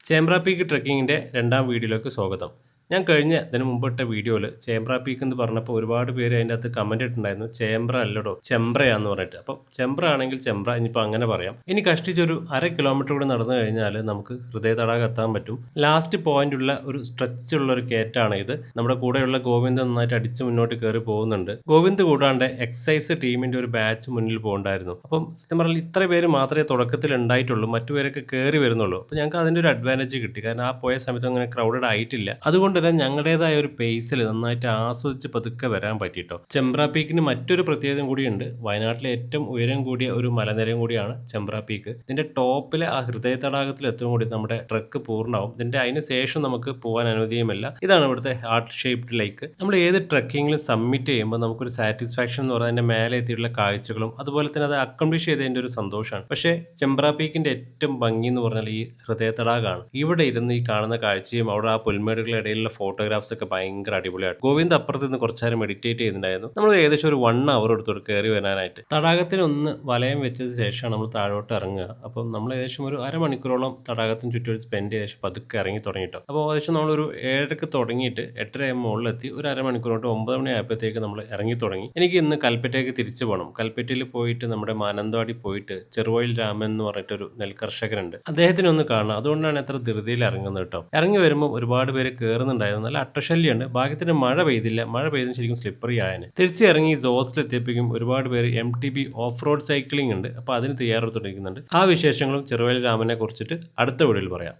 Chembra peak ട്രെക്കിങ്ങിൻ്റെ രണ്ടാം വീഡിയോയിലേക്ക് സ്വാഗതം. ഞാൻ ഇതിന് മുമ്പിട്ട വീഡിയോയിൽ ചേമ്പ്ര പീക്ക് എന്ന് പറഞ്ഞപ്പോൾ ഒരുപാട് പേര് അതിൻ്റെ അകത്ത് കമൻറ്റ് ഇട്ടുണ്ടായിരുന്നു, ചേമ്പ്ര അല്ലടോ ചെമ്പ്രയാന്ന് പറഞ്ഞിട്ട്. അപ്പം ചെമ്പ്ര ആണെങ്കിൽ ചെമ്പ്ര, ഇനിയിപ്പോൾ അങ്ങനെ പറയാം. ഇനി കഷ്ടിച്ചൊരു 1/2 കിലോമീറ്റർ കൂടെ നടന്നു കഴിഞ്ഞാൽ നമുക്ക് ഹൃദയ തടാകം എത്താൻ പറ്റും. ലാസ്റ്റ് പോയിന്റ് ഉള്ള ഒരു സ്ട്രെച്ച് ഉള്ള ഒരു കയറ്റാണ് ഇത്. നമ്മുടെ കൂടെയുള്ള ഗോവിന്ദ് നന്നായിട്ട് അടിച്ച് മുന്നോട്ട് കയറി പോകുന്നുണ്ട്. ഗോവിന്ദ് കൂടാണ്ട് എക്സൈസ് ടീമിൻ്റെ ഒരു ബാച്ച് മുന്നിൽ പോകുന്നുണ്ടായിരുന്നു. അപ്പം സത്യം പറഞ്ഞാൽ ഇത്ര പേര് മാത്രമേ തുടക്കത്തിൽ ഉണ്ടായിട്ടുള്ളൂ, മറ്റുപേരൊക്കെ കയറി വരുന്നുള്ളൂ. അപ്പോൾ ഞങ്ങൾക്ക് അതിൻ്റെ ഒരു അഡ്വാൻറ്റേജ് കിട്ടി, കാരണം ആ പോയ സമയത്ത് അങ്ങനെ ക്രൗഡഡ് ആയിട്ടില്ല. അതുകൊണ്ട് തന്നെ ഞങ്ങളുടേതായ ഒരു പേസിൽ നന്നായിട്ട് ആസ്വദിച്ച് പതുക്കെ വരാൻ പറ്റിയിട്ടോ. ചെമ്പ്ര പീക്കിന് മറ്റൊരു പ്രത്യേകത കൂടിയുണ്ട്. വയനാട്ടിലെ ഏറ്റവും ഉയരം കൂടിയ ഒരു മലനിരയും കൂടിയാണ് ചെമ്പ്ര പീക്ക്. ഇതിന്റെ ടോപ്പിലെ ആ ഹൃദയ തടാകത്തിൽ എത്തും കൂടി നമ്മുടെ ട്രക്ക് പൂർണ്ണമാവും. അതിന് ശേഷം നമുക്ക് പോകാൻ അനുമതിയുമില്ല. ഇതാണ് ഇവിടുത്തെ ഹാർട്ട് ഷേപ്ഡ് ലേക്ക്. നമ്മൾ ഏത് ട്രക്കിങ്ങിലും സബ്മിറ്റ് ചെയ്യുമ്പോൾ നമുക്കൊരു സാറ്റിസ്ഫാക്ഷൻ എന്ന് പറഞ്ഞാൽ അതിന്റെ മേലെ എത്തിയിട്ടുള്ള കാഴ്ചകളും അതുപോലെ തന്നെ അത് അക്കംപ്ലിഷ് ചെയ്തതിന്റെ ഒരു സന്തോഷമാണ്. പക്ഷേ ചെമ്പ്ര പീക്കിന്റെ ഏറ്റവും ഭംഗി എന്ന് പറഞ്ഞാൽ ഈ ഹൃദയ തടാകമാണ്. ഇവിടെ ഇരുന്ന് ഈ കാണുന്ന കാഴ്ചയും അവിടെ ആ പുൽമേടുകളുടെ ഇടയിലുള്ള ഫോട്ടോഗ്രാഫ്സ് ഒക്കെ ഭയങ്കര അടിപൊളിയാണ്. ഗോവിന്ദ് അപ്പുറത്ത് നിന്ന് കുറച്ചു നേരം മെഡിറ്റേറ്റ് ചെയ്യുന്നുണ്ടായിരുന്നു. നമ്മൾ ഏകദേശം ഒരു 1 അവർ എടുത്തോട്ട് കയറി വരാനായിട്ട്. തടാകത്തിന് ഒന്ന് വലയം വെച്ചത് ശേഷമാണ് നമ്മൾ താഴോട്ട് ഇറങ്ങുക. അപ്പം നമ്മൾ ഏകദേശം ഒരു അരമണിക്കൂറോളം തടാകത്തിന് ചുറ്റും സ്പെൻഡ് ചെയ്ത ശേഷം പതുക്കെ ഇറങ്ങി തുടങ്ങിയിട്ടോ. അപ്പോൾ ഏകദേശം നമ്മളൊരു 7:00 തുടങ്ങിയിട്ട് 8:30 മുകളിലെത്തി. ഒരു അരമണിക്കൂർ തൊട്ട് 9 മണി ആയപ്പോഴത്തേക്ക് നമ്മൾ ഇറങ്ങി തുടങ്ങി. എനിക്ക് ഇന്ന് കൽപ്പറ്റയ്ക്ക് തിരിച്ചു പോകണം. കൽപ്പറ്റയിൽ പോയിട്ട് നമ്മുടെ മാനന്തവാടി പോയിട്ട് ചെറുവയിൽ രാമൻ എന്ന് പറഞ്ഞിട്ടൊരു നെൽകർഷകനുണ്ട്, അദ്ദേഹത്തിനെ ഒന്ന് കാണണം. അതുകൊണ്ടാണ് എത്ര ധൃതിയിൽ ഇറങ്ങുന്നത് കേട്ടോ. ഇറങ്ങി വരുമ്പോൾ ഒരുപാട് പേര് കയറുന്നുണ്ടായിരുന്നു. നല്ല അട്ടശല്യമുണ്ട്. ഭാഗ്യത്തിന് മഴ പെയ്തില്ല. മഴ പെയ്തതിന് ശരിക്കും സ്ലിപ്പറി ആയനെ. തിരിച്ചിറങ്ങി സോസിലെത്തിയപ്പോഴേക്കും ഒരുപാട് പേര് MTB ഓഫ് റോഡ് സൈക്ലിംഗ് ഉണ്ട്, അപ്പോൾ അതിന് തയ്യാറെടുത്തുകൊണ്ടിരിക്കുന്നുണ്ട്. ആ വിശേഷങ്ങളും ചെറുവയൽ രാമനെ കുറിച്ചിട്ട് അടുത്ത വീഡിയോയിൽ പറയാം.